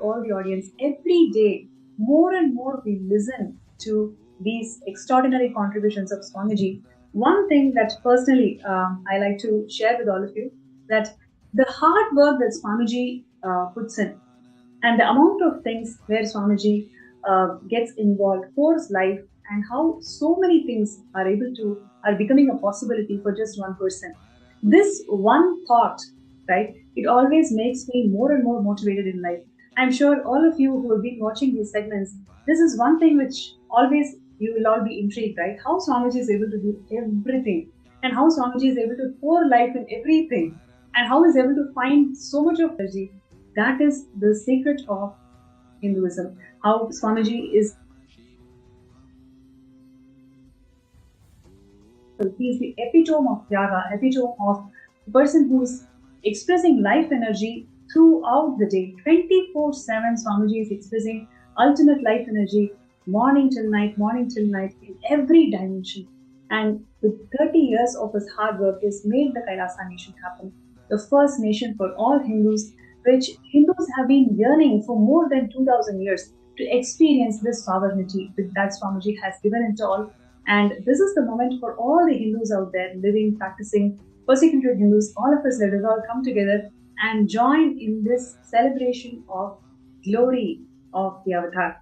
all the audience, every day, more and more we listen to these extraordinary contributions of Swamiji. One thing that personally I like to share with all of you, that the hard work that Swamiji puts in, and the amount of things where Swamiji gets involved, pours life, and how so many things are becoming a possibility for just one person. This one thought, right? It always makes me more and more motivated in life. I'm sure all of you who have been watching these segments, this is one thing which always you will all be intrigued, right? How Swamiji is able to do everything, and how Swamiji is able to pour life in everything, and how he's able to find so much of energy. That is the secret of Hinduism. How Swamiji is, he is the epitome of Tyaga, epitome of the person who's expressing life energy throughout the day. 24/7, Swamiji is expressing ultimate life energy, morning till night, in every dimension. And with 30 years of his hard work, has made the Kailasa nation happen. The first nation for all Hindus, which Hindus have been yearning for more than 2000 years to experience this sovereignty that Swamiji has given it all. And this is the moment for all the Hindus out there living, practicing, persecuted Hindus, all of us, let us all come together and join in this celebration of glory of the Avatar.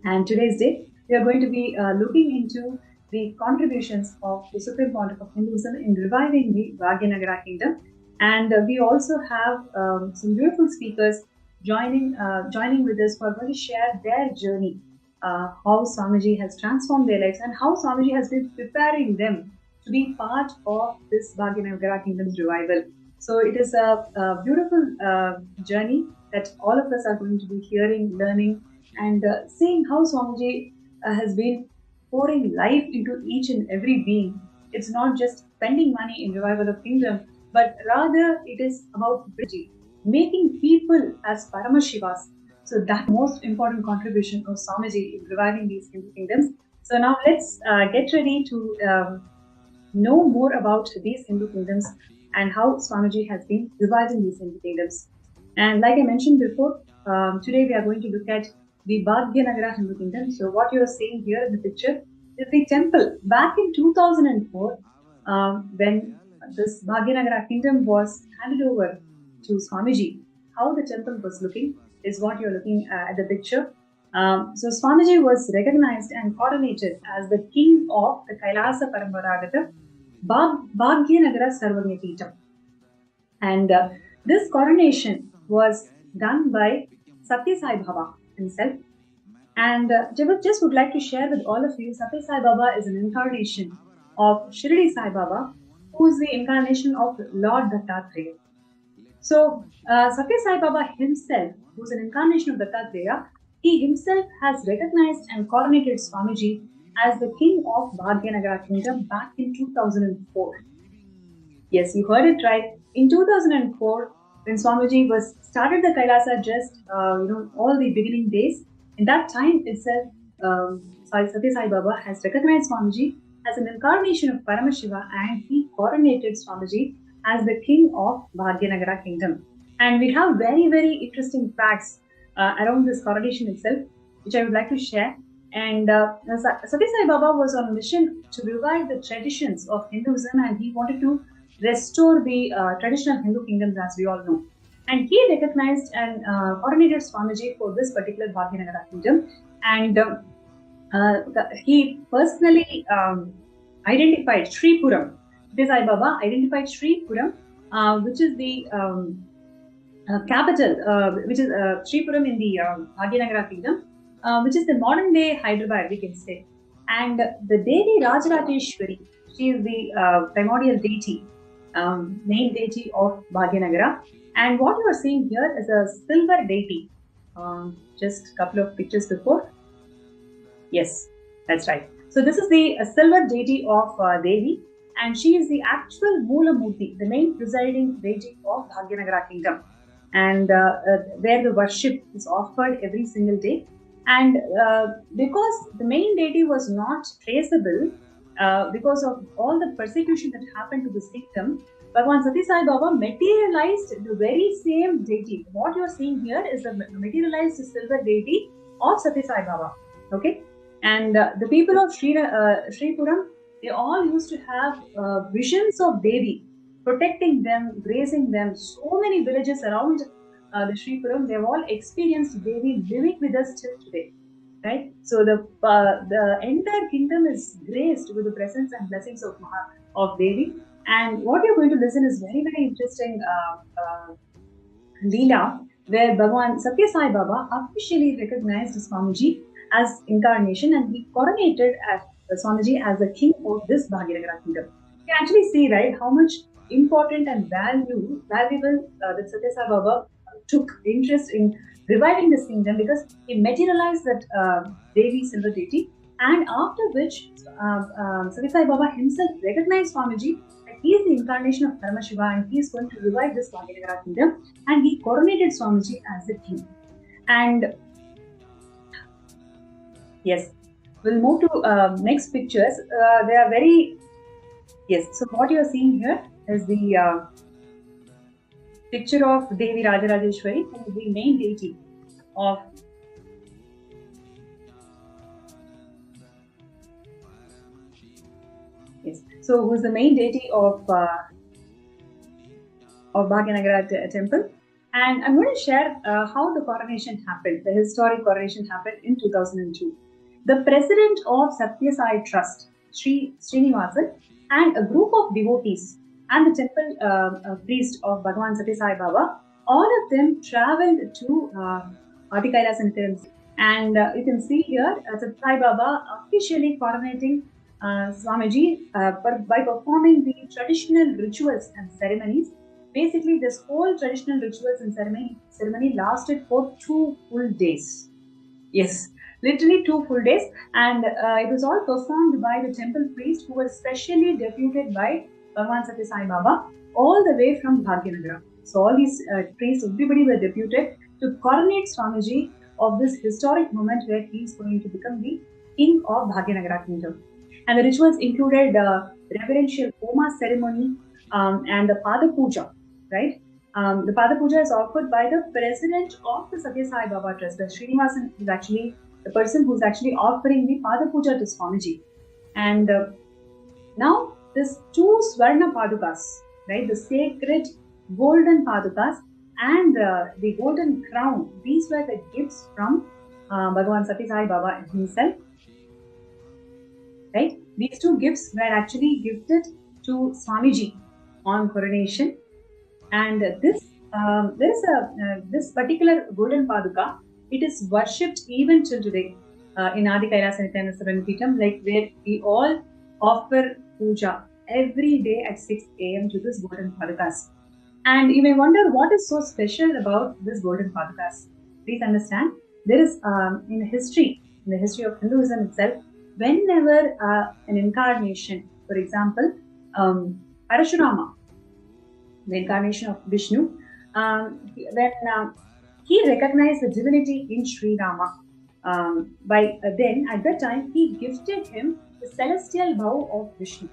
And today's day, we are going to be looking into the contributions of the Supreme Pontiff of Hinduism in reviving the Bhagyanagara Kingdom. And we also have some beautiful speakers joining with us who are going to share their journey, how Swamiji has transformed their lives and how Swamiji has been preparing them to be part of this Bhagyanagara Kingdom's revival. So it is a beautiful journey that all of us are going to be hearing, learning, and seeing how Swamiji has been pouring life into each and every being. It's not just spending money in revival of kingdom, but rather it is about bridging, making people as Paramashivas. So that most important contribution of Swamiji in reviving these Hindu kingdoms. So now let's get ready to know more about these Hindu kingdoms and how Swamiji has been reviving these Hindu kingdoms. And like I mentioned before, today we are going to look at the Bhagyanagara Hindu Kingdom. So what you are seeing here in the picture is the temple. Back in 2004, when this Bhagyanagara Kingdom was handed over to Swamiji, how the temple was looking is what you're looking at the picture. So Swamiji was recognized and coronated as the king of the Kailasa Paramparagata Bhagyanagara Sarvanyapitam. And this coronation was done by Satya Sai Baba himself. And just would like to share with all of you, Satya Sai Baba is an incarnation of Shirdi Sai Baba, who is the incarnation of Lord Dattatreya. So Satya Sai Baba himself, who is an incarnation of Dattatreya, he himself has recognized and coronated Swamiji as the king of Bhagyanagara Kingdom back in 2004. Yes, you heard it right. In 2004, when Swamiji was started the Kailasa, just all the beginning days, in that time itself, Satya Sai Baba has recognized Swamiji as an incarnation of Paramashiva, and he coronated Swamiji as the king of Bhagyanagara Kingdom. And we have very, very interesting facts around this coronation itself, which I would like to share. And Satya Sai Baba was on a mission to revive the traditions of Hinduism, and he wanted to restore the traditional Hindu kingdoms, as we all know. And he recognized and coronated Swamiji for this particular Bhagyanagara Kingdom. And he personally identified Sripuram. Satya Sai Baba identified Sripuram, which is the capital, which is Sripuram in the Bhagyanagara Kingdom, which is the modern day Hyderabad, we can say. And the Devi Rajarateshwari, she is the primordial deity, main deity of Bhagyanagara. And what you are seeing here is a silver deity. Just a couple of pictures before. Yes, that's right. So this is the silver deity of Devi, and she is the actual Moola Murti, the main presiding deity of Bhagyanagara Kingdom, and where the worship is offered every single day. And because the main deity was not traceable, because of all the persecution that happened to this kingdom, Bhagavan Satya Sai Baba materialized the very same deity. What you are seeing here is the materialized silver deity of Satya Sai Baba. Okay, and the people of Sripuram, they all used to have visions of Devi protecting them, gracing them. So many villages around the Sripuram, they've all experienced Devi living with us till today. Right? So the entire kingdom is graced with the presence and blessings of Devi. And what you're going to listen is very, very interesting Leela, where Bhagavan Satya Sai Baba officially recognized Swamiji as incarnation, and he coronated Swamiji as the king of this Bhagyanagara Kingdom. You can actually see, right, how much important and valuable that Satya Sai Baba took interest in reviving this kingdom, because he materialized that Devi silver deity, and after which Satya Sai Baba himself recognized Swamiji that he is the incarnation of Paramashivam, and he is going to revive this Bhagyanagara Kingdom, and he coronated Swamiji as the king. And yes, we'll move to next pictures. They are very, yes, so what you are seeing here is the picture of Devi Rajarajeshwari, who is the main deity of so who is the main deity of Bhagyanagara temple. And I'm going to share how the coronation happened, the historic coronation happened in 2002. The president of Satya Sai Trust, Sri Srinivasan, and a group of devotees and the temple priest of Bhagavan Satya Sai Baba, all of them traveled to Adi Kailas and Nithyananda. And you can see here Satya Sai Baba officially coronating Swamiji by performing the traditional rituals and ceremonies. Basically, this whole traditional rituals and ceremony lasted for 2 full days. Yes, literally 2 full days, and it was all performed by the temple priest, who was specially deputed by Bhagavan Satya Sai Baba all the way from Bhagyanagara. So all these priests, everybody were deputed to coronate Swamiji of this historic moment where he is going to become the king of Bhagyanagara Kingdom. And the rituals included reverential Homa ceremony and the Pada Puja, right? The Pada Puja is offered by the president of the Satya Sai Baba Trust. The Srinivasan is actually the person who's actually offering the Pada Puja to Swamiji. And now this 2 Swarna Padukas, right? The sacred golden Padukas and the golden crown, these were the gifts from Bhagavan Satya Sai Baba himself. Right? These 2 gifts were actually gifted to Swamiji on coronation, and this there is this particular golden paduka. It is worshipped even till today in Adi Kailas and Nithyananda, like where we all offer puja every day at 6 a.m. to this golden padukas. And you may wonder what is so special about this golden padukas. Please understand, there is in the history of Hinduism itself, whenever an incarnation, for example, Parashurama, the incarnation of Vishnu, when he recognized the divinity in Sri Rama, then at that time he gifted him the celestial bow of Vishnu,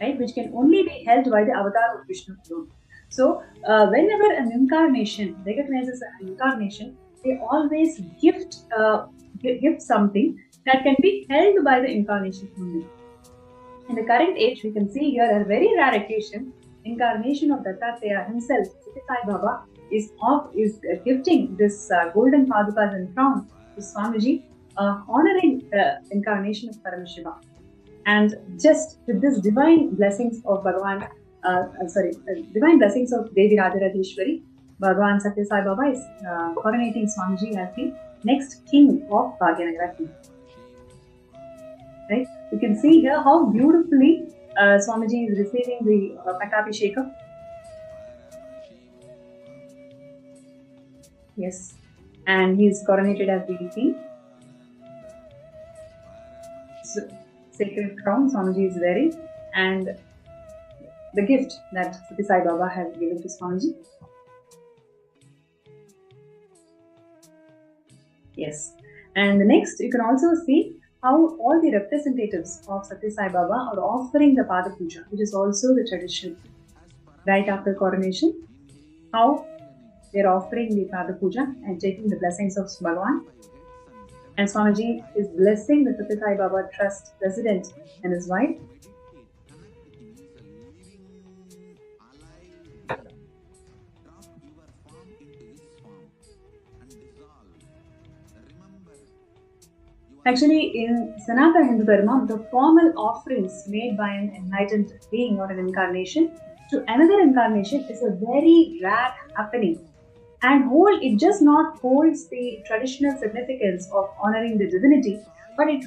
right, which can only be held by the avatar of Vishnu alone. So whenever an incarnation recognizes an incarnation, they always gift something that can be held by the incarnation only. In the current age, we can see here a very rare occasion, incarnation of Dattatreya himself, Satya Sai Baba, is gifting this golden padukas and crown to Swamiji, honoring the incarnation of Paramashivam. And just with this divine blessings of divine blessings of Devi Rajarajeshwari, Bhagavan Satya Sai Baba is coronating Swamiji as the next king of Bhagyanagara Kingdom. Right? You can see here how beautifully Swamiji is receiving the Pattabhishekam. Yes, and he is coronated as the king. So, sacred crown Swamiji is wearing, and the gift that Satya Sai Baba has given to Swamiji. Yes, and next you can also see how all the representatives of Satya Sai Baba are offering the Pada Puja, which is also the tradition. right after coronation, how they're offering the Pada Puja and taking the blessings of Bhagavan. And Swamiji is blessing the Satya Sai Baba Trust president and his wife. Actually, in Sanatana Hindu Dharma, the formal offerings made by an enlightened being or an incarnation to another incarnation is a very rare happening. And it just not holds the traditional significance of honoring the divinity, but it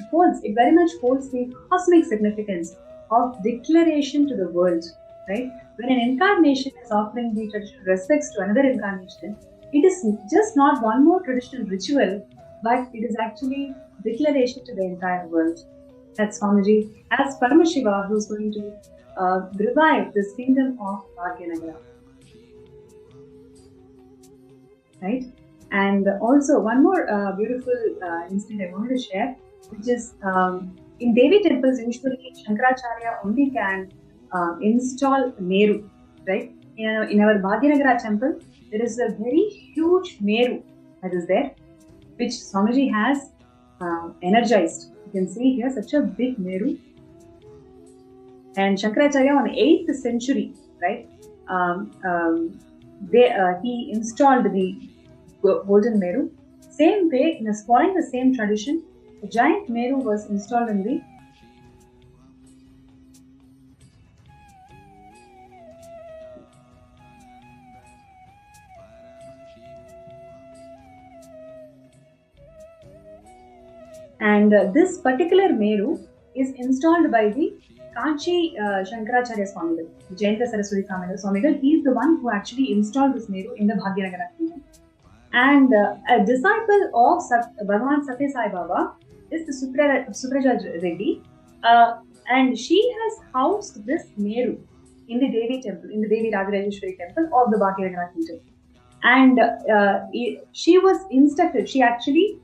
very much holds the cosmic significance of declaration to the world, right? When an incarnation is offering the traditional respects to another incarnation, it is just not one more traditional ritual, but it is actually declaration to the entire world. That's Swamiji as Paramashiva, who's going to revive this kingdom of Bhagyanagara. Right? And also one more beautiful incident I wanted to share, which is in Devi temples, usually Shankaracharya only can install Meru, right? In our Bhagyanagara temple, there is a very huge Meru that is there, which Swamiji has energized. You can see here such a big Meru. And Shankaracharya on 8th century, right? He installed the golden Meru. Same way, following the same tradition, a giant Meru was installed in the this particular Meru is installed by the Kanchi Shankaracharya Swamigal, Jayanta Saraswati Swamigal. He is the one who actually installed this Meru in the Bhagyanagara Kindom. And a disciple of Bhagavan Satya Sai Baba is the Supraja Reddy, and she has housed this Meru in the Devi temple, in the Devi Rajarajeshwari temple of the Bhagyanagara Kindom. And she was instructed, she actually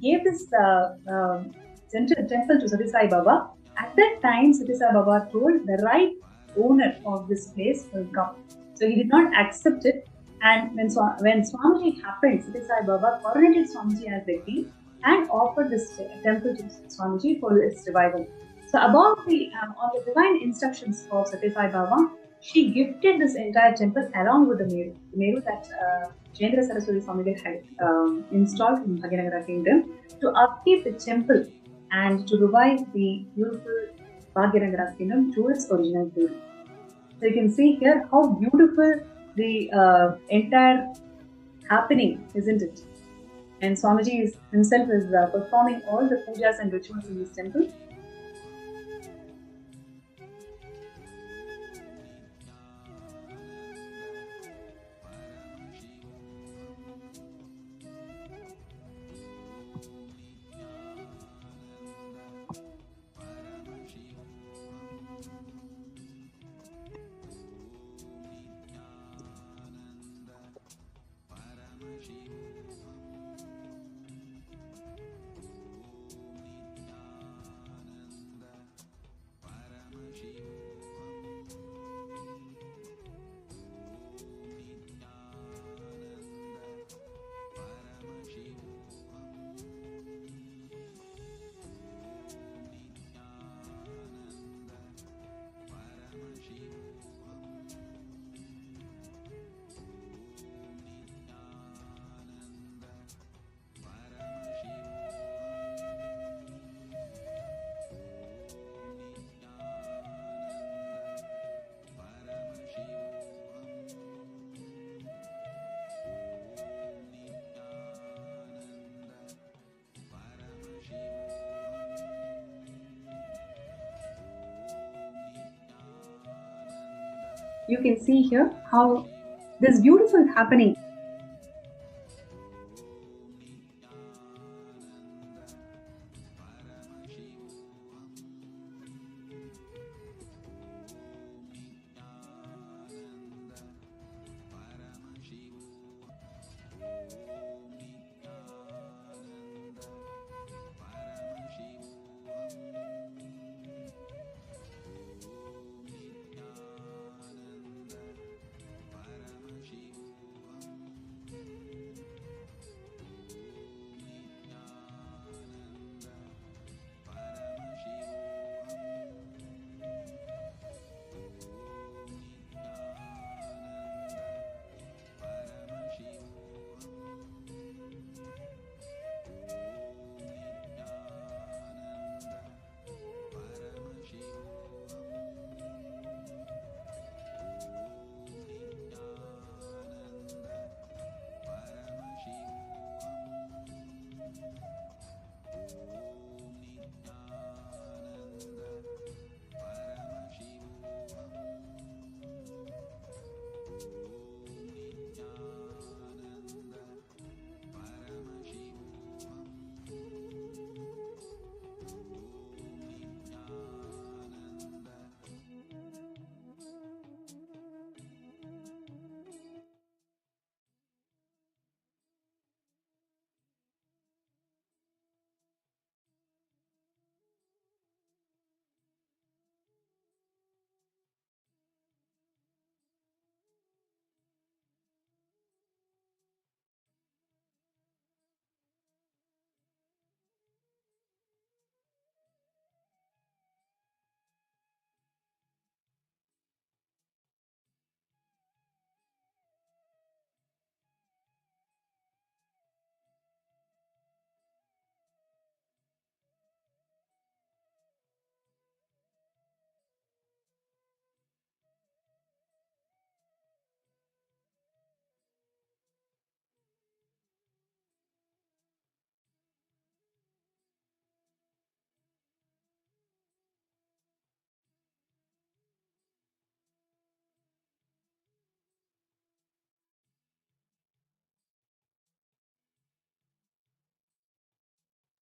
gave this temple to Satya Sai Baba. At that time, Satya Sai Baba told the right owner of this place will come. So he did not accept it. And when Swamiji happened, Satya Sai Baba coronated Swamiji as the king and offered this temple to Swamiji for its revival. So above on the divine instructions of Satya Sai Baba, she gifted this entire temple along with the Meru that Jayendra Saraswati Swamigal had installed in Bhagyanagara Kingdom to upkeep the temple and to revive the beautiful Bhagyanagara Kingdom to its original glory. So you can see here how beautiful the entire happening, isn't it? And Swamiji himself is performing all the pujas and rituals in this temple. You can see here how this beautiful happening.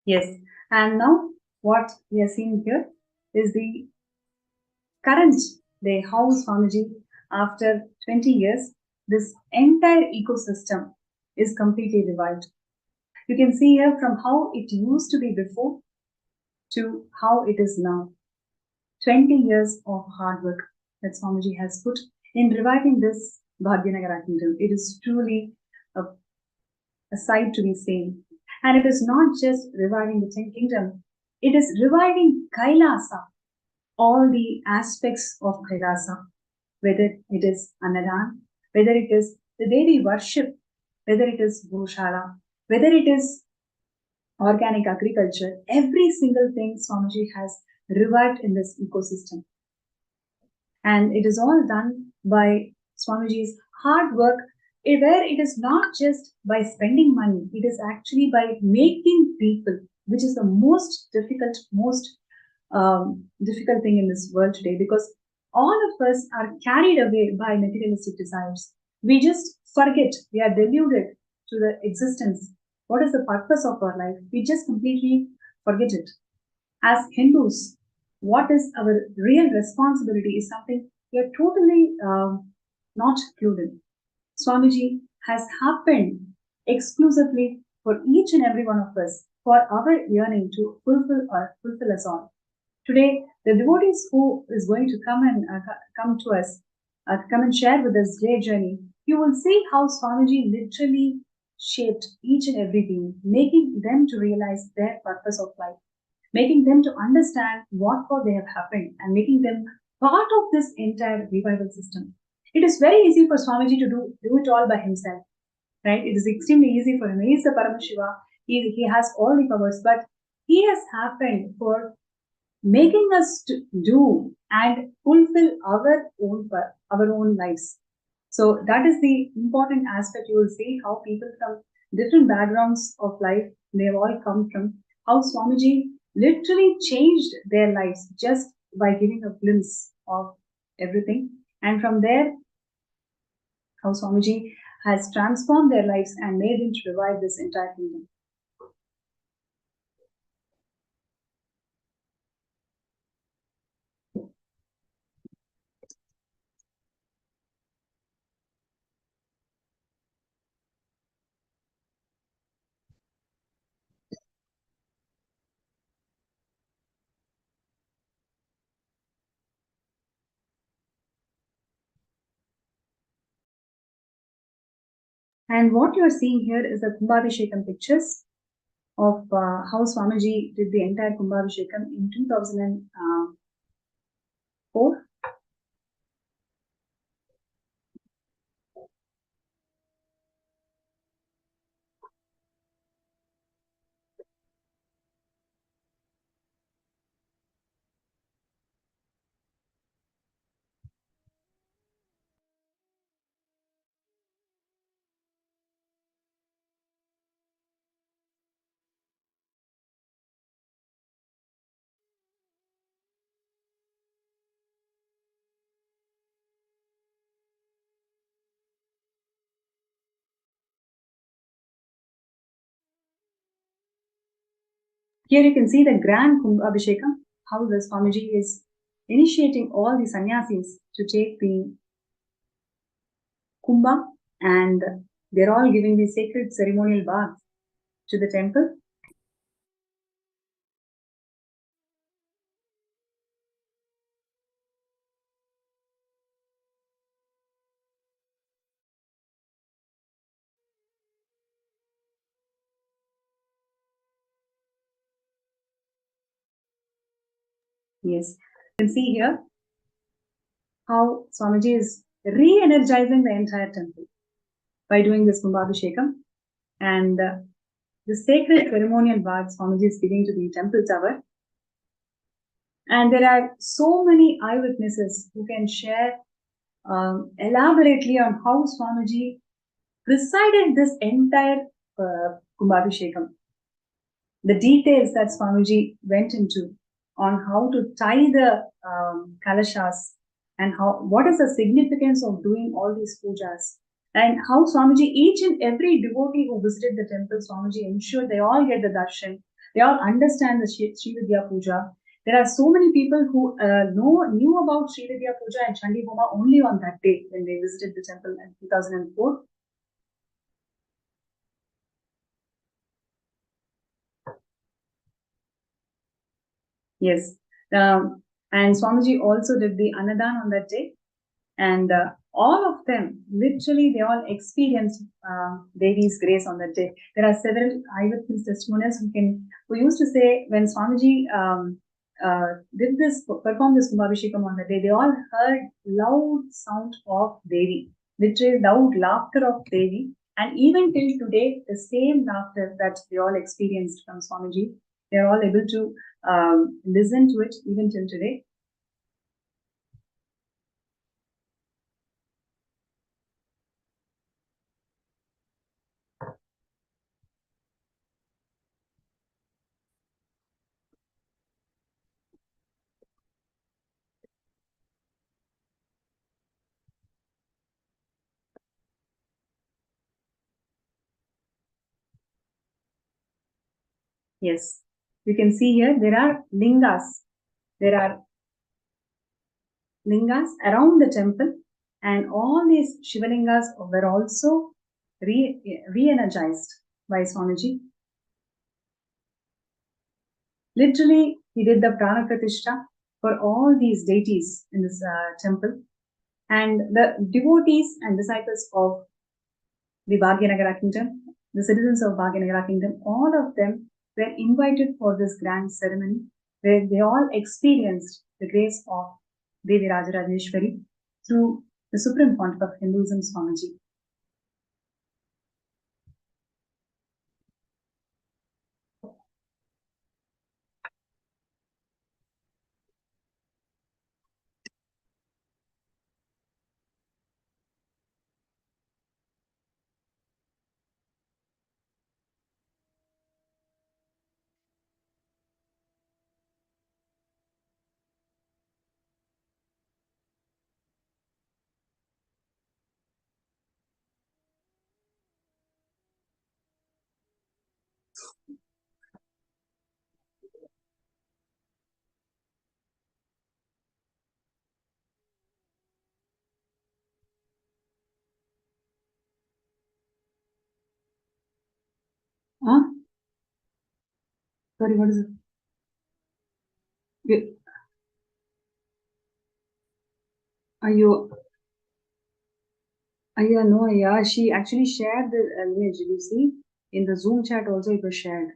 Yes. And now what we are seeing here is the current day, how Swamiji, after 20 years, this entire ecosystem is completely revived. You can see here from how it used to be before to how it is now. 20 years of hard work that Swamiji has put in reviving this Bhagyanagara Kindom. It is truly a sight to be seen. And it is not just reviving the Ten Kingdom, it is reviving Kailasa, all the aspects of Kailasa, whether it is Annadan, whether it is the Devi worship, whether it is Goshala, whether it is organic agriculture, every single thing Swamiji has revived in this ecosystem. And it is all done by Swamiji's hard work, where it is not just by spending money, it is actually by making people, which is the most difficult thing in this world today, because all of us are carried away by materialistic desires. We just forget, we are deluded to the existence. What is the purpose of our life? We just completely forget it. As Hindus, what is our real responsibility is something we are totally not clued in. Swamiji has happened exclusively for each and every one of us for our yearning to fulfill us all. Today, the devotees who is going to come to us, come and share with us their journey, you will see how Swamiji literally shaped each and every being, making them to realize their purpose of life, making them to understand what for they have happened, and making them part of this entire revival system. It is very easy for Swamiji to do it all by himself, right? It is extremely easy for him. He is the Paramashiva. He has all the powers, but he has happened for making us to do and fulfill our own lives. So that is the important aspect. You will see how people from different backgrounds of life, they have all come from, how Swamiji literally changed their lives just by giving a glimpse of everything. And from there, how Swamiji has transformed their lives and made them to revive this entire kingdom. And what you are seeing here is the Kumbhabhishekam pictures of how Swamiji did the entire Kumbhabhishekam in 2004. Here you can see the grand Kumbhabhishekam, how the Swamiji is initiating all the sannyasis to take the Kumbha, and they're all giving the sacred ceremonial bath to the temple. Yes, you can see here how Swamiji is re-energizing the entire temple by doing this Kumbhabhishekam, and the sacred ceremonial bath Swamiji is giving to the temple tower. And there are so many eyewitnesses who can share elaborately on how Swamiji presided this entire Kumbhabhishekam. The details that Swamiji went into on how to tie the kalashas, and what is the significance of doing all these pujas, and how Swamiji, each and every devotee who visited the temple, Swamiji ensured they all get the darshan. They all understand the Sri Vidya Puja. There are so many people who knew about Sri Vidya Puja and Chandi Homa only on that day when they visited the temple in 2004. Yes. And Swamiji also did the Annadan on that day. And all of them, literally, they all experienced Devi's grace on that day. There are several eyewitness testimonials who used to say when Swamiji performed this Kumbhabhishekam on that day, they all heard loud sound of Devi, literally loud laughter of Devi. And even till today, the same laughter that they all experienced from Swamiji, they are all able to listen to it even till today. Yes. You can see here there are lingas. There are lingas around the temple, and all these Shivalingas were also re-energized by Swamiji. Literally, he did the Prana Pratishta for all these deities in this temple, and the devotees and disciples of the Bhagyanagara Kingdom, the citizens of Bhagyanagara Kingdom, all of them were invited for this grand ceremony where they all experienced the grace of Devi Rajarajeshwari through the Supreme Pontiff of Hinduism, Swamiji. Huh? Sorry, what is it? Are you? Yeah, no, yeah. She actually shared the image. You see, in the Zoom chat also it was shared.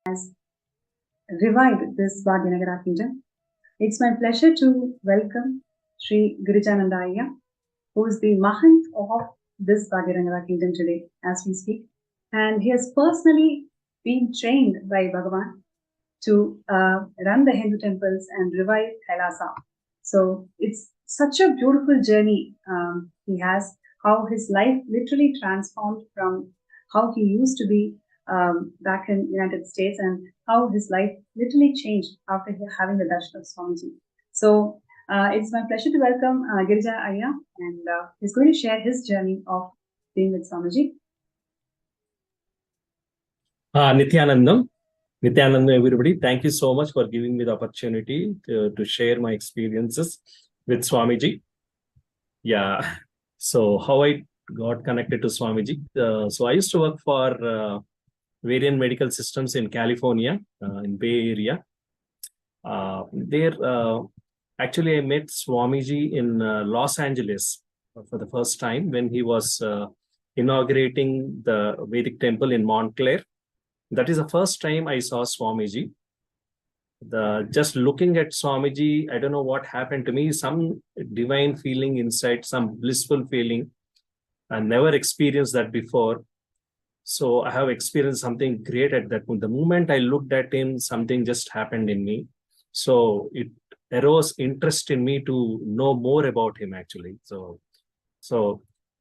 has revived this Bhagyanagara Kindom. It's my pleasure to welcome Sri Girijananda Ayya, who is the Mahant of this Bhagyanagara Kindom today as we speak. And he has personally been trained by Bhagavan to run the Hindu temples and revive Kailasa. So it's such a beautiful journey he has, how his life literally transformed from how he used to be back in United States and how his life literally changed after having the darshan of Swamiji. So it's my pleasure to welcome Girija Ayya, and he's going to share his journey of being with Swamiji. Nithyanandam, everybody. Thank you so much for giving me the opportunity to share my experiences with Swamiji. Yeah. So how I got connected to Swamiji. So I used to work for Variant Medical Systems in California, in Bay Area. There, actually, I met Swamiji in Los Angeles for the first time when he was inaugurating the Vedic temple in Montclair. That is the first time I saw Swamiji. Just looking at Swamiji, I don't know what happened to me, some divine feeling inside, some blissful feeling. I never experienced that before. So I have experienced something great at that point. The moment I looked at him, something just happened in me. So it arose interest in me to know more about him actually. So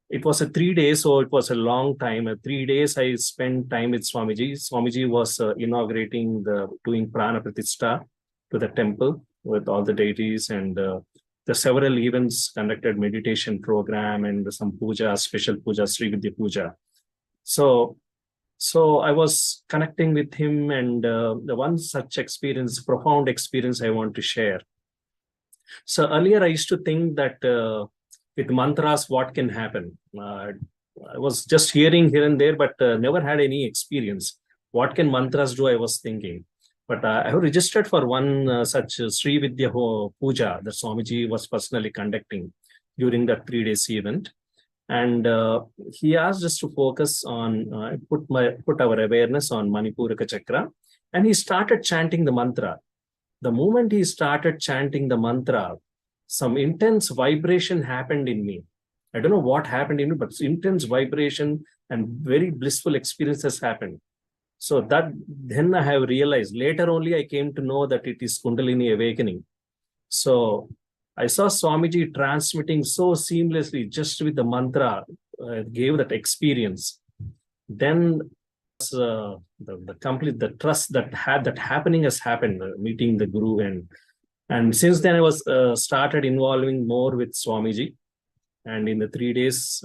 it was a 3 days, so it was a long time. 3 days I spent time with Swamiji. Swamiji was inaugurating doing Prana Pratishtha to the temple with all the deities, and the several events conducted, meditation program and some puja, special puja, Sri Vidya Puja. So I was connecting with him, and the one such experience, profound experience I want to share. So earlier I used to think that with mantras, what can happen? I was just hearing here and there, but never had any experience. What can mantras do? I was thinking. But I have registered for one such Sri Vidya Puja that Swamiji was personally conducting during that 3 days event. And he asked us to focus on, put our awareness on Manipuraka Chakra. And he started chanting the mantra. The moment he started chanting the mantra, some intense vibration happened in me. I don't know what happened in me, but intense vibration and very blissful experiences happened. So that then I have realized, later only I came to know that it is Kundalini awakening. So I saw Swamiji transmitting so seamlessly just with the mantra, gave that experience. Then the complete, the trust that had that happening has happened, meeting the Guru, and since then I was started involving more with Swamiji, and in the 3 days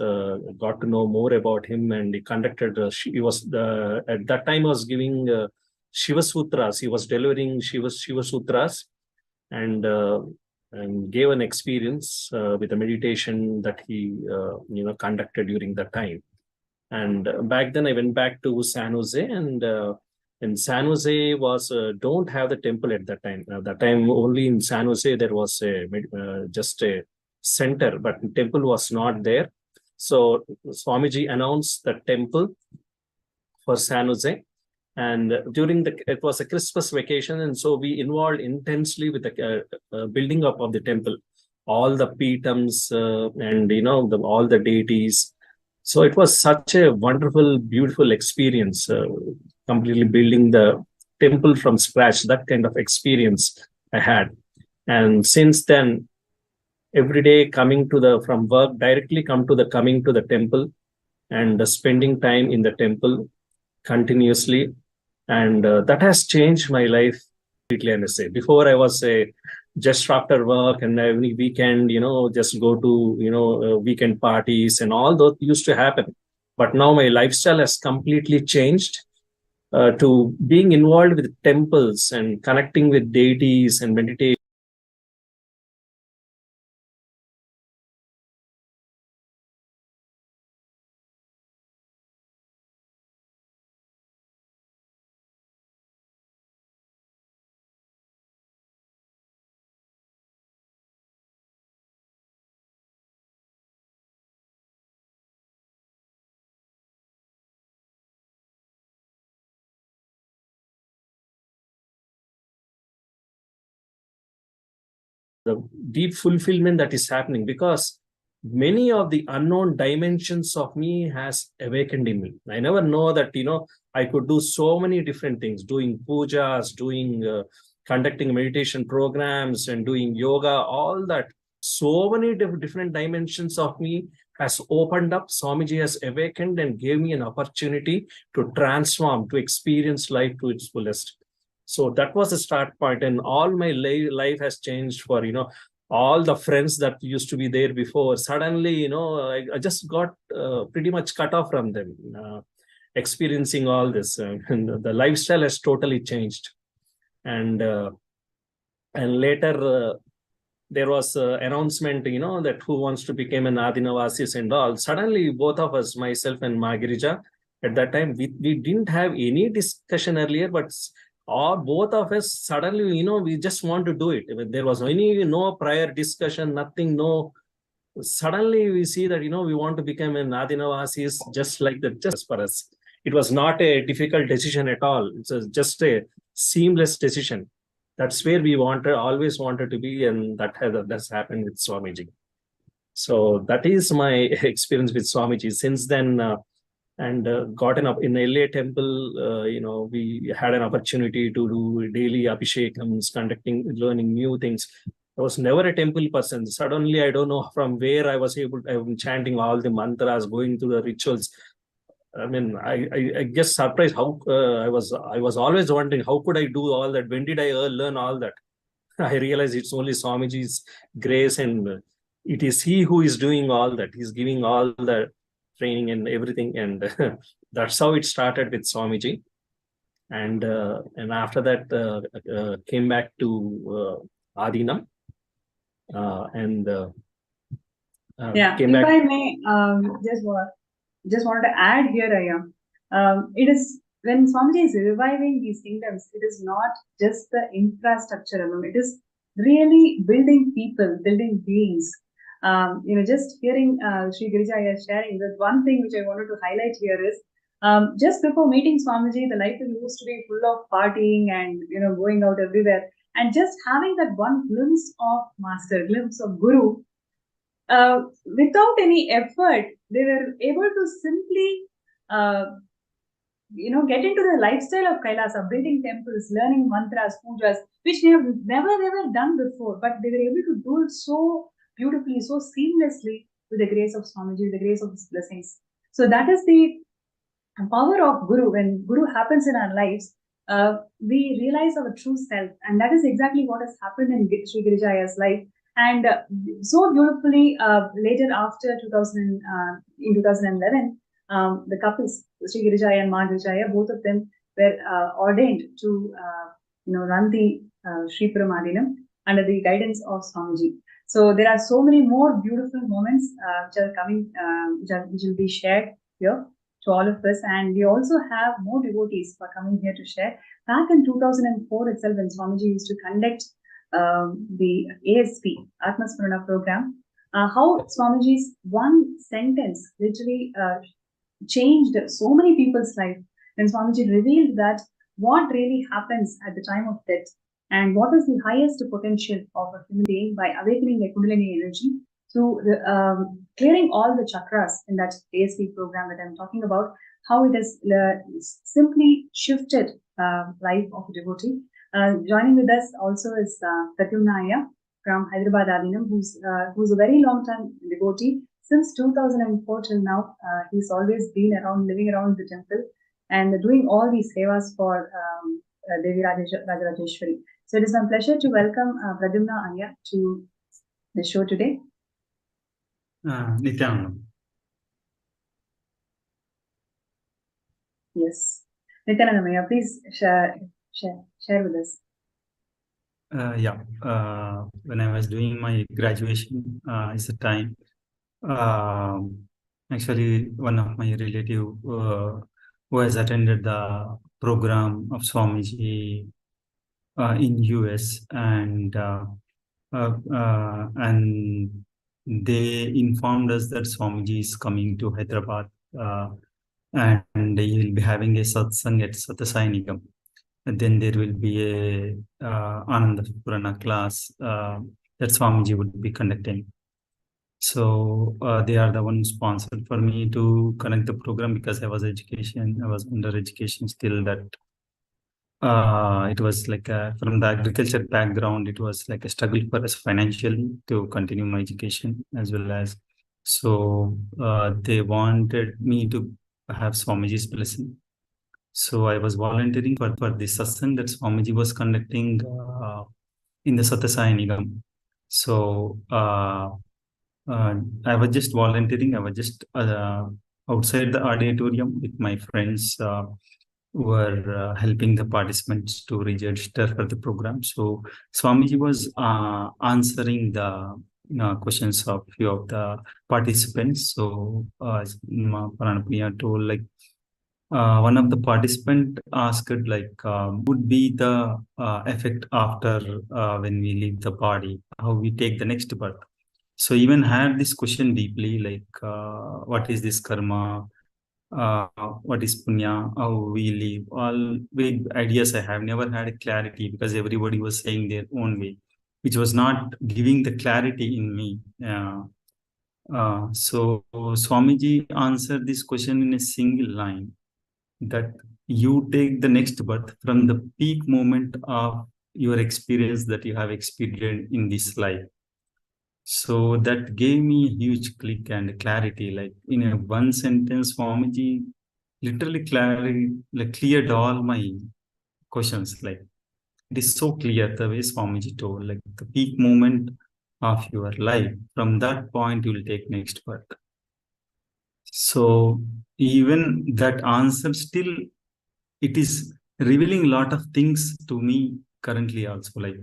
got to know more about him, and he conducted he was at that time I was giving Shiva Sutras. He was delivering Shiva Sutras, and gave an experience with the meditation that he conducted during that time. And back then I went back to San Jose, and in San Jose was don't have the temple at that time. That time only in San Jose there was just a center, but the temple was not there. So Swamiji announced the temple for San Jose, and during it was a Christmas vacation, and so we involved intensely with the building up of the temple, all the pitams and all the deities. So it was such a wonderful, beautiful experience, completely building the temple from scratch. That kind of experience I had, and since then, every day coming to from work, directly coming to the temple, and spending time in the temple continuously, and that has changed my life completely. I must say, before I was just after work and every weekend, just go to weekend parties, and all those used to happen. But now my lifestyle has completely changed to being involved with temples and connecting with deities and meditation. the deep fulfillment that is happening, because many of the unknown dimensions of me has awakened in me. I never know that, I could do so many different things, doing pujas, doing conducting meditation programs and doing yoga, all that. So many different dimensions of me has opened up. Swamiji has awakened and gave me an opportunity to transform, to experience life to its fullest. So that was the start point, and all my life has changed for, all the friends that used to be there before. Suddenly, I just got pretty much cut off from them, experiencing all this. And the lifestyle has totally changed. And later, there was an announcement, that who wants to become an Adinavasis and all. Suddenly, both of us, myself and Magirija, at that time, we didn't have any discussion earlier, but all both of us suddenly, we just want to do it. There was no prior discussion, nothing, no. Suddenly, we see that, we want to become an Adinavasis just like that, just for us. It was not a difficult decision at all. It's just a seamless decision. That's where we always wanted to be, and that's happened with Swamiji. So that is my experience with Swamiji. Since then, gotten up in LA temple, we had an opportunity to do daily abhishekams, learning new things. I was never a temple person. Suddenly, I don't know from where I was I'm chanting all the mantras, going through the rituals. I mean, I guess surprised how I was always wondering how could I do all that? When did I learn all that? I realized it's only Swamiji's grace, and it is he who is doing all that. He's giving all the training and everything, and that's how it started with Swamiji. And after that, came back to Adinam, and Yeah, came if back. I may, just wanted to add here, it is when Swamiji is reviving these kingdoms, it is not just the infrastructure alone. It is really building people, building beings. Just hearing Sri Girijaya sharing, that one thing which I wanted to highlight here is, just before meeting Swamiji, the life used to be full of partying and going out everywhere, and just having that one glimpse of Master, glimpse of Guru. Without any effort, they were able to simply, get into the lifestyle of Kailasa, building temples, learning mantras, pujas, which they have never ever done before, but they were able to do it so beautifully, so seamlessly with the grace of Swamiji, with the grace of His blessings. So that is the power of Guru. When Guru happens in our lives, we realize our true self, and that is exactly what has happened in Sri Girijaya's life. And so beautifully, later after 2000, in 2011, the couples, Sri Girijaya and Ma Girijaya, both of them were ordained to, run the Sri Paramadinam under the guidance of Swamiji. So there are so many more beautiful moments which are coming, which will be shared here to all of us. And we also have more devotees who are coming here to share. Back in 2004 itself, when Swamiji used to conduct the ASP, Atmasmarana program, how Swamiji's one sentence literally changed so many people's life. When Swamiji revealed that what really happens at the time of death and what is the highest potential of a human being by awakening the Kundalini energy through clearing all the chakras in that ASP program that I'm talking about, how it has simply shifted life of a devotee. Joining with us also is Pratyumna from Hyderabad Adinam, who's a very long time devotee. Since 2004 till now, he's always been around, living around the temple and doing all these sevas for Devi Rajarajeshwari. So it is my pleasure to welcome Pradyumna Aya to the show today. Nithyananda. Yes. Nithyananda Aya, please share with us. When I was doing my graduation, is the time. Actually, one of my relative who has attended the program of Swamiji in US, and they informed us that Swamiji is coming to Hyderabad, and he will be having a satsang at Satasainikam. And then there will be a Ananda Purana class that Swamiji would be conducting. So they are the one who sponsored for me to connect the program, because I was under education still. That it was like from the agriculture background, it was like a struggle for us financially to continue my education as well as. So they wanted me to have Swamiji's blessing. So I was volunteering for this satsang that Swamiji was conducting in the Satyasai Nigam. So I was just volunteering. I was just outside the auditorium with my friends who were helping the participants to register for the program. So Swamiji was answering the questions of few of the participants. So Paranapunya told, like, one of the participant asked, like, what would be the effect after when we leave the body, how we take the next birth. So even had this question deeply, like, what is this karma? What is punya? How we live? All vague ideas I have never had a clarity, because everybody was saying their own way, which was not giving the clarity in me. So Swamiji answered this question in a single line, that you take the next birth from the peak moment of your experience that you have experienced in this life. So that gave me a huge click and clarity. Like in a one sentence, Swamiji literally cleared all my questions. Like it is so clear the way Swamiji told, like the peak moment of your life. From that point, you will take next birth. So even that answer still, it is revealing a lot of things to me currently also, like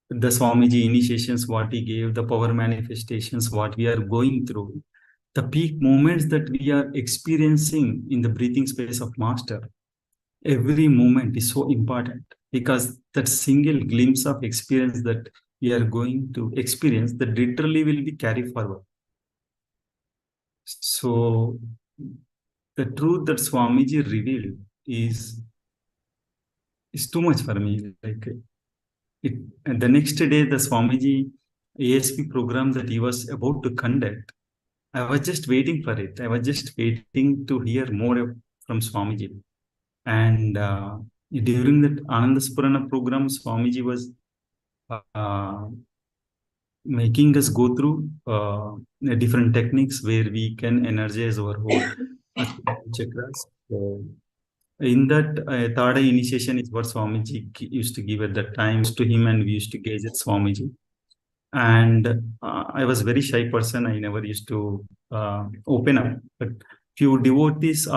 the Swamiji initiations, what he gave, the power manifestations, what we are going through, the peak moments that we are experiencing in the breathing space of Master. Every moment is so important, because that single glimpse of experience that we are going to experience, that literally will be carried forward. So the truth that Swamiji revealed is too much for me. Like and the next day, the Swamiji ASP program that he was about to conduct, I was just waiting for it. I was just waiting to hear more from Swamiji. And during that Anandaspurana program, Swamiji was uh, making us go through different techniques where we can energize our whole chakras. So in that Tada initiation is what Swamiji used to give at that time to him, and we used to gaze at Swamiji. And I was very shy person. I never used to open up, but few devotees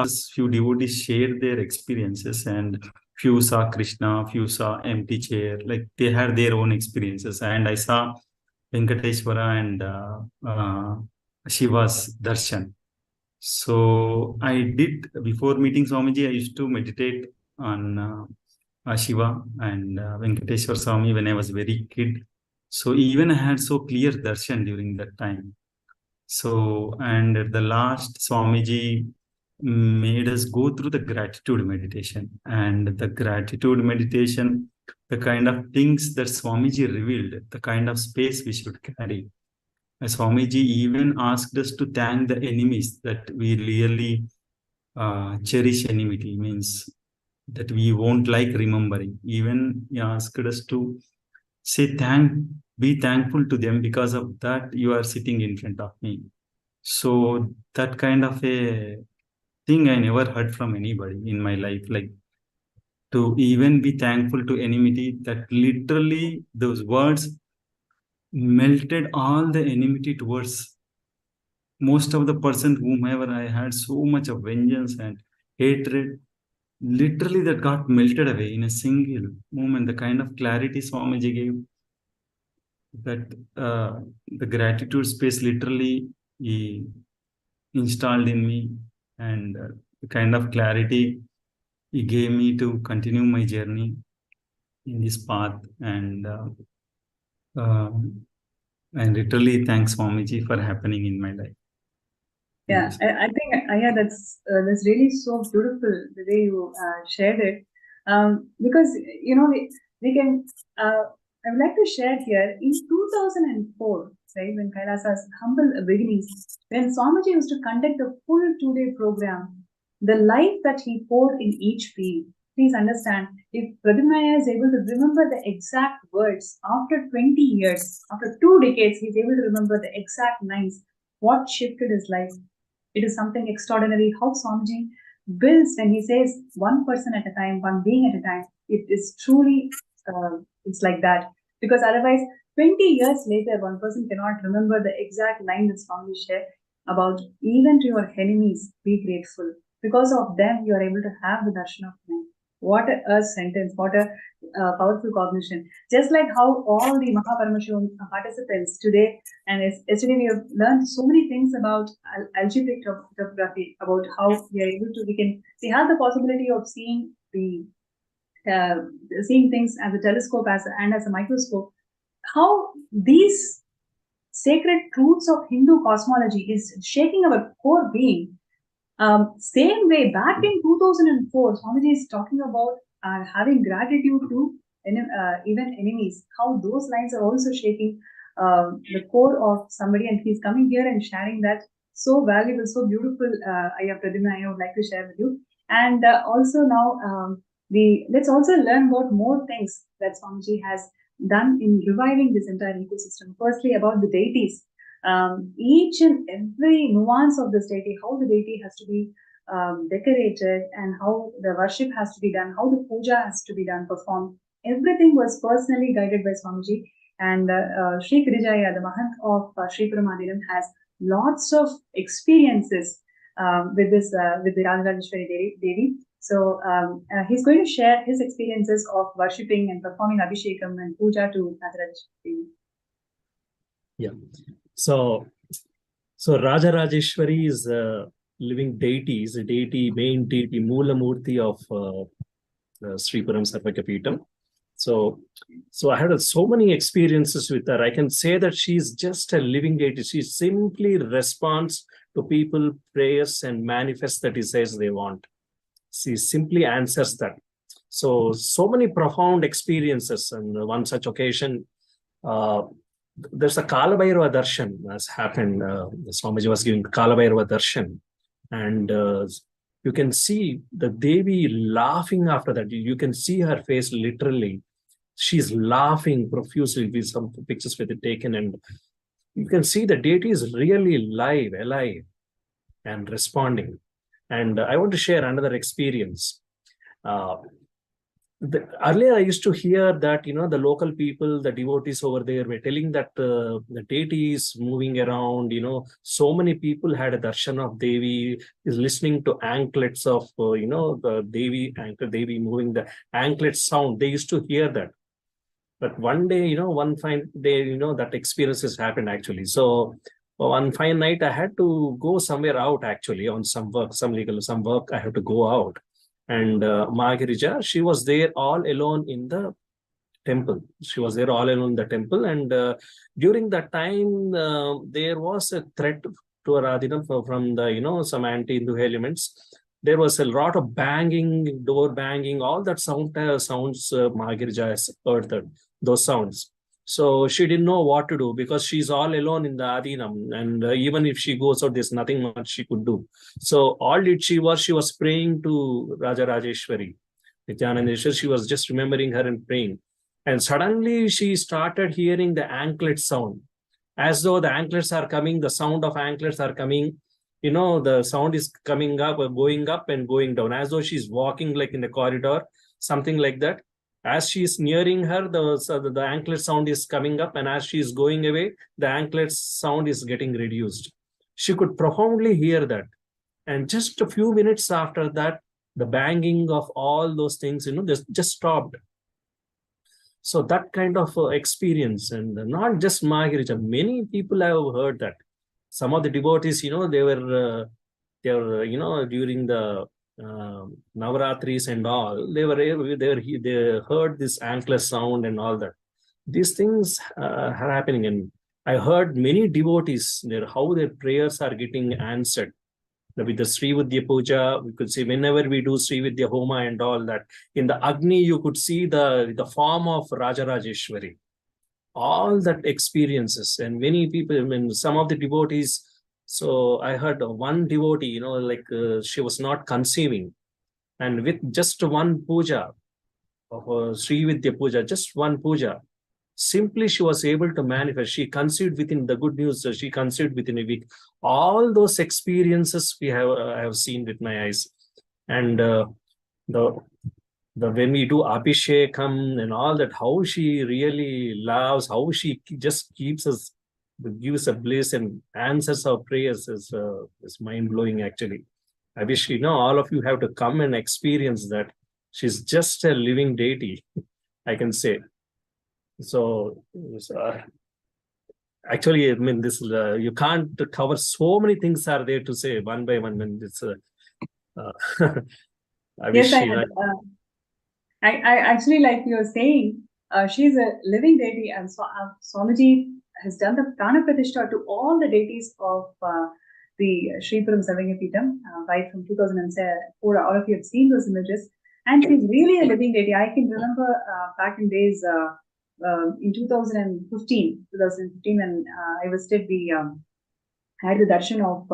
shared their experiences, and few saw Krishna, few saw empty chair, like they had their own experiences. And I saw Venkateshwara and Shiva's darshan. So I did, before meeting Swamiji, I used to meditate on Shiva and Venkateshwar Swami when I was very kid. So even I had so clear darshan during that time. So, and at the last, Swamiji made us go through the gratitude meditation. And the gratitude meditation, the kind of things that Swamiji revealed, the kind of space we should carry. Swamiji even asked us to thank the enemies that we really cherish. Enmity means that we won't like remembering. Even he asked us to say be thankful to them, because of that you are sitting in front of me. So that kind of a thing I never heard from anybody in my life, like to even be thankful to enmity, that literally those words melted all the enmity towards most of the person whomever I had so much of vengeance and hatred. Literally that got melted away in a single moment. The kind of clarity Swamiji gave, that the gratitude space literally he installed in me, and the kind of clarity he gave me to continue my journey in this path. Uh, and literally thanks Swamiji for happening in my life. Yeah, I think yeah, that's really so beautiful the way you shared it, because we can. I would like to share here in 2004, right, when Kailasa's humble beginnings, when Swamiji used to conduct a full 2-day program, the life that he poured in each field. Please understand, if Pradyumna is able to remember the exact words after 20 years, after 2 decades, he's able to remember the exact lines, what shifted his life. It is something extraordinary how Swamiji builds when he says one person at a time, one being at a time. It is truly, it's like that. Because otherwise, 20 years later, one person cannot remember the exact line that Swami shared about even to your enemies, be grateful. Because of them, you are able to have the darshan of men. What a sentence, what a powerful cognition. Just like how all the Paramashivam participants today, and yesterday we have learned so many things about algebraic topography, about how we are able to, we have the possibility of seeing seeing things as a telescope and as a microscope. How these sacred truths of Hindu cosmology is shaking our core being. Same way, back in 2004, Swamiji is talking about having gratitude to even enemies. How those lines are also shaking the core of somebody, and he's coming here and sharing that so valuable, so beautiful. Ayya Pradyumna, I would like to share with you. And also now, let's also learn about more things that Swamiji has done in reviving this entire ecosystem. Firstly, about the deities. Each and every nuance of this deity, how the deity has to be decorated and how the worship has to be done, how the puja has to be done, performed. Everything was personally guided by Swamiji. And Sri Kirijaya, the Mahant of Sri Paramadinam, has lots of experiences with the Rajarajeshwari Devi. So he's going to share his experiences of worshipping and performing Abhishekam and puja to Rajarajeshwari Devi. Yeah. So Rajarajeshwari is a living deity, is a deity, main deity, Moola Murti of Sri Param Sarvakapitam. So I had so many experiences with her. I can say that she's just a living deity. She simply responds to people prayers and manifests the desires they want. She simply answers that. So many profound experiences. And one such occasion, there's a Kalabhairava darshan has happened. Swamiji was giving Kalabhairava darshan. And you can see the Devi laughing after that. You can see her face literally. She's laughing profusely. With some pictures were taken, and you can see the deity is really alive, and responding. And I want to share another experience. Earlier, I used to hear that, the local people, the devotees over there were telling that the deity is moving around, so many people had a darshan of Devi, is listening to anklets of, the Devi moving the anklet sound. They used to hear that. But one day, one fine day, that experiences happened actually. So one fine night, I had to go somewhere out actually on some work, some work. I had to go out. And Magirija, she was there all alone in the temple. She was there all alone in the temple. And during that time, there was a threat to Aradhina from the, some anti-Hindu elements. There was a lot of banging, door banging, all that sounds Magirija has heard those sounds. So she didn't know what to do because she's all alone in the Adinam. And even if she goes out, there's nothing much she could do. So all she was praying to Rajarajeshwari, Nithyananda. She was just remembering her and praying. And suddenly she started hearing the anklet sound. As though the anklets are coming, the sound of anklets are coming. The sound is coming up, going up and going down. As though she's walking like in the corridor, something like that. As she is nearing her, the anklet sound is coming up, and as she is going away, the anklet sound is getting reduced. She could profoundly hear that. And just a few minutes after that, the banging of all those things, just stopped. So that kind of experience, and not just Magirija, many people have heard that. Some of the devotees, they were during the Navaratris and all, they heard this anklet sound and all that. These things are happening, and I heard many devotees there how their prayers are getting answered. With the Sri Vidya Puja, we could see whenever we do Sri Vidya Homa and all that, in the Agni, you could see the form of Rajarajeshwari. all that experiences. And many people, I mean, some of the devotees, so I heard one devotee, she was not conceiving, and with just one puja of Sri Vidya puja, just one puja, simply she was able to manifest. She conceived within the good news. She conceived within a week. All those experiences I have seen with my eyes. And the when we do abhishekam and all that, how she really loves, how she just keeps us, gives a bliss and answers our prayers is mind blowing actually. I wish all of you have to come and experience that. She's just a living deity, I can say. So actually, I mean, this you can't cover so many things are there to say one by one. And it's I Yes, wish I actually, like you're saying, she's a living deity, and Swamiji has done the Prana Pratishtha to all the deities of the Sripuram Savangapitam right from 2004. All of you have seen those images, and she's really a living deity. I can remember back in days in 2015, when I visited had the darshan of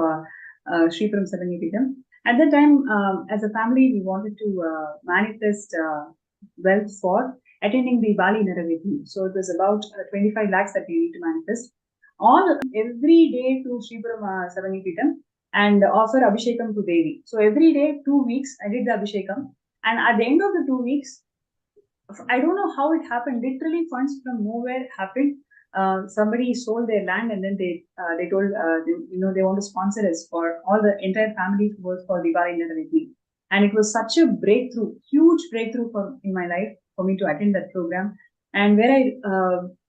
Sripuram Savangapitam. At that time, as a family, we wanted to manifest wealth for attending the Bali Naravetni. So it was about 25 lakhs that we need to manifest. Every day to Sripuram Savangapitam and offer Abhishekam to Devi. So every day, 2 weeks, I did the Abhishekam. And at the end of the 2 weeks, I don't know how it happened. Literally, funds from nowhere happened. Somebody sold their land, and then they told they want to sponsor us for all the entire family to work for Diwali Naravetni. And it was such a breakthrough, huge breakthrough in my life for me to attend that program, and where I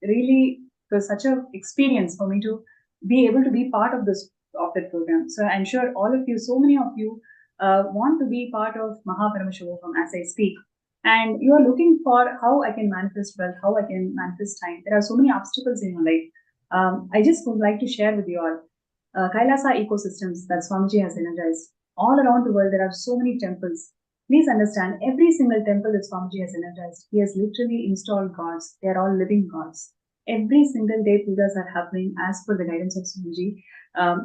really, it was such an experience for me to be able to be part of that program. So I'm sure all of you, so many of you, want to be part of Paramashivam as I speak. And you are looking for how I can manifest wealth, how I can manifest time. There are so many obstacles in your life. I just would like to share with you all Kailasa ecosystems that Swamiji has energized. All around the world, there are so many temples. Please understand, every single temple that Swamiji has energized, he has literally installed gods. They are all living gods. Every single day, pujas are happening as per the guidance of Swamiji,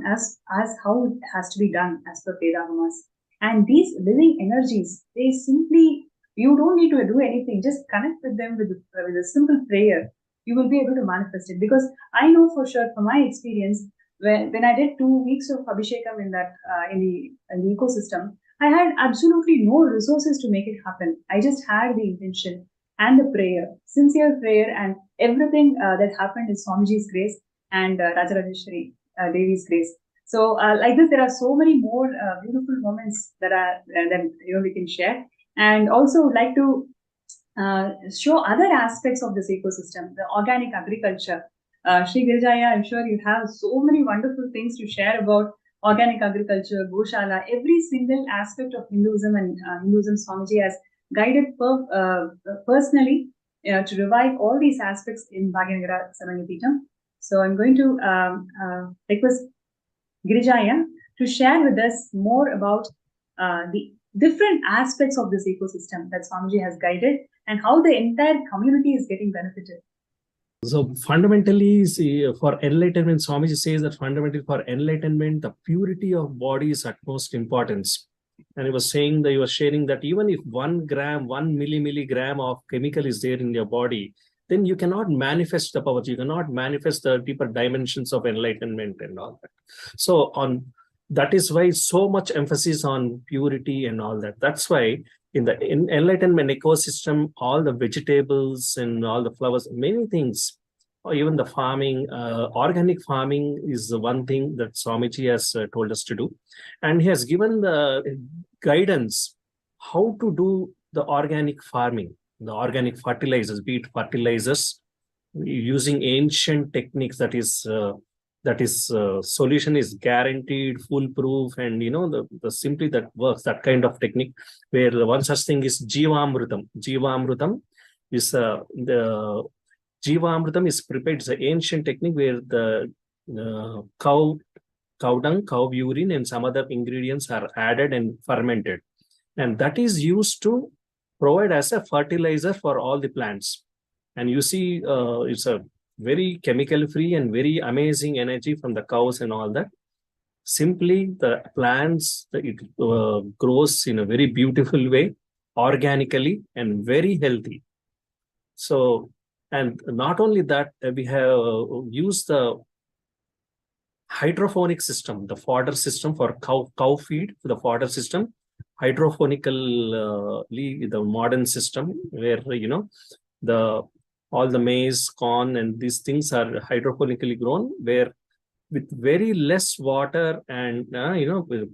as how it has to be done as per Vedavamas. And these living energies, they simply, you don't need to do anything. Just connect with them with a simple prayer. You will be able to manifest it. Because I know for sure, from my experience, when I did 2 weeks of Abhishekam in the ecosystem, I had absolutely no resources to make it happen. I just had the intention and the prayer, sincere prayer, and everything that happened is Swamiji's grace and Rajarajeshwari Devi's grace. So like this, there are so many more beautiful moments that we can share. And also would like to show other aspects of this ecosystem, the organic agriculture. Sri Girijaya, I'm sure you have so many wonderful things to share about organic agriculture, Goshala, every single aspect of Hinduism, and Hinduism Swamiji has guided personally to revive all these aspects in Bhagyanagara Kindom. So I'm going to request Girijaya to share with us more about the different aspects of this ecosystem that Swamiji has guided and how the entire community is getting benefited. So fundamentally, see, for enlightenment, Swamiji says that fundamentally for enlightenment, the purity of body is utmost importance. And he was saying that he was sharing that even if 1 gram, 1 milligram of chemical is there in your body, then you cannot manifest the power. You cannot manifest the deeper dimensions of enlightenment and all that. So that is why so much emphasis on purity and all that. That's why in the enlightenment ecosystem, all the vegetables and all the flowers, many things, or even the farming, organic farming is the one thing that Swamiji has told us to do. And he has given the guidance how to do the organic farming, the organic fertilizers, be it fertilizers, using ancient techniques, that is solution is guaranteed, foolproof, and the simply that works, that kind of technique, where the one such thing is Jivamrutam. Jivamrutam is the Jivamrutam is prepared. It's an ancient technique where the cow dung, cow urine, and some other ingredients are added and fermented, and that is used to provide as a fertilizer for all the plants. And you see, it's a very chemical free and very amazing energy from the cows and all that. Simply the plants, it grows in a very beautiful way, organically and very healthy. So, and not only that, we have used the hydroponic system, the fodder system for cow feed, the fodder system, hydrophonically, the modern system where, the all the maize, corn, and these things are hydrophonically grown, where with very less water and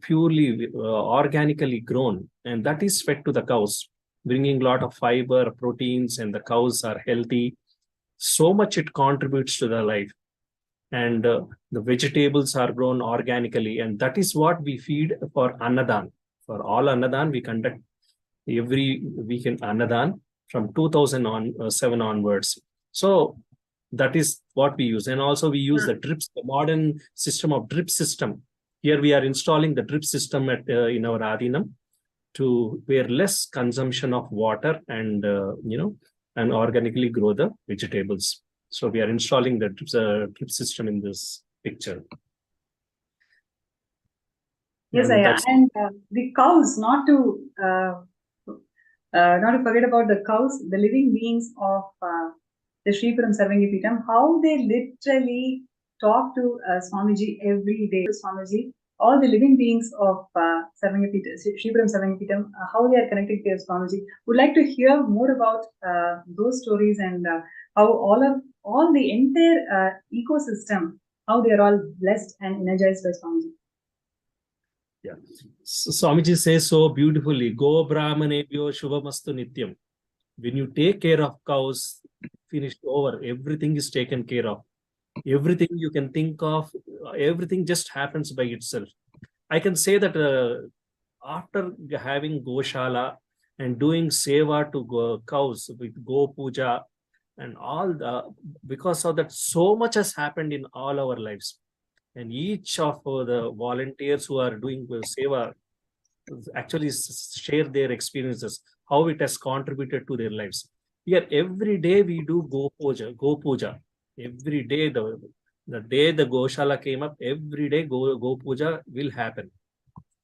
purely organically grown, and that is fed to the cows, bringing a lot of fiber, proteins, and the cows are healthy. So much it contributes to the life. And the vegetables are grown organically, and that is what we feed for annadan. For all annadan, we conduct every weekend annadan from 2007 onwards. So that is what we use. And also we use the drips, the modern system of drip system. Here we are installing the drip system at in our Adinam, to where less consumption of water and and organically grow the vegetables. So we are installing the drip system in this picture. Yes, and the cows, not to forget about the cows, the living beings of the Sripuram Sarangipitam, how they literally talk to Swamiji every day. Swamiji, all the living beings of Sripuram Sarangipitam, how they are connected to Swamiji. Would like to hear more about those stories and how all the entire ecosystem, how they are all blessed and energized by Swamiji. Yeah. So Swamiji says so beautifully, Go Brahmanebhyo Shubhamastu Nityam. When you take care of cows, finished over, everything is taken care of. Everything you can think of, everything just happens by itself. I can say that after having Goshala and doing seva to cows with Go Puja and all because of that, so much has happened in all our lives. And each of the volunteers who are doing seva actually share their experiences, how it has contributed to their lives. Here, every day we do Go Puja. Every day, the day the Goshala came up, every day Go Puja will happen.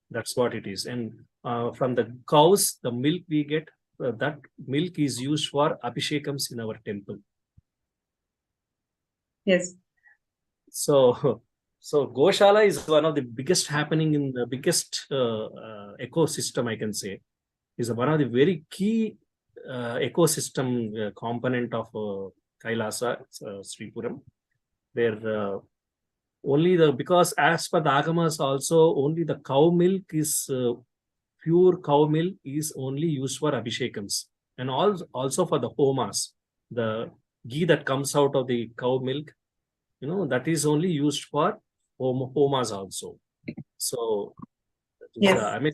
That's what it is. And from the cows, the milk we get, that milk is used for abhishekams in our temple. Yes. So Goshala is one of the biggest happening in the biggest ecosystem, I can say. Is one of the very key ecosystem component of Kailasa, Sripuram, where because as per the Agamas also, only the cow milk is pure cow milk is only used for abhishekams, and also for the homas, the ghee that comes out of the cow milk, that is only used for homas also. So yes. I mean,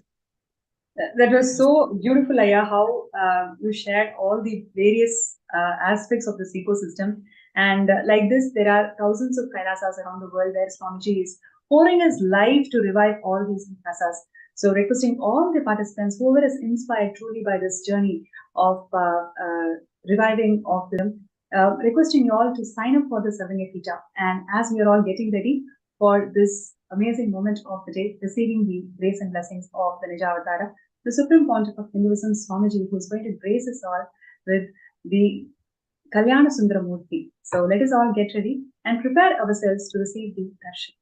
that was so beautiful, Aya, how you shared all the various aspects of this ecosystem. And like this, there are thousands of Kailasas around the world where Swamiji is pouring his life to revive all these Kailasas. So requesting all the participants, whoever is inspired truly by this journey of reviving of them, requesting you all to sign up for the Savanya Pita. And as we are all getting ready for this amazing moment of the day, receiving the grace and blessings of the Nijavatara, the Supreme Pontiff of Hinduism, Swamiji, who is going to grace us all with the Kalyana Sundaramurti. So let us all get ready and prepare ourselves to receive the darshan.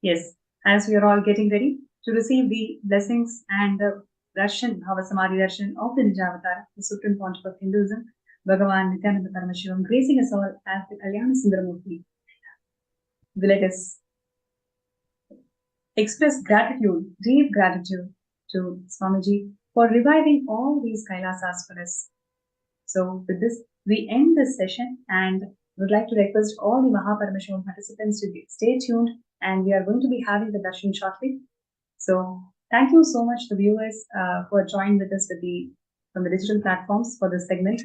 Yes, as we are all getting ready to receive the blessings and the darshan, Bhavasamadhi darshan of the Nijavatar, the Supreme Pontiff of Hinduism, Bhagavan Nithyananda Paramashivam, gracing us all as the Kalyana Sundaramurti. Let us express gratitude, deep gratitude to Swamiji for reviving all these Kailasas for us. So with this, we end this session and would like to request all the Mahaparamashram participants to stay tuned, and we are going to be having the darshan shortly. So thank you so much to viewers for joining with us from the digital platforms for this segment.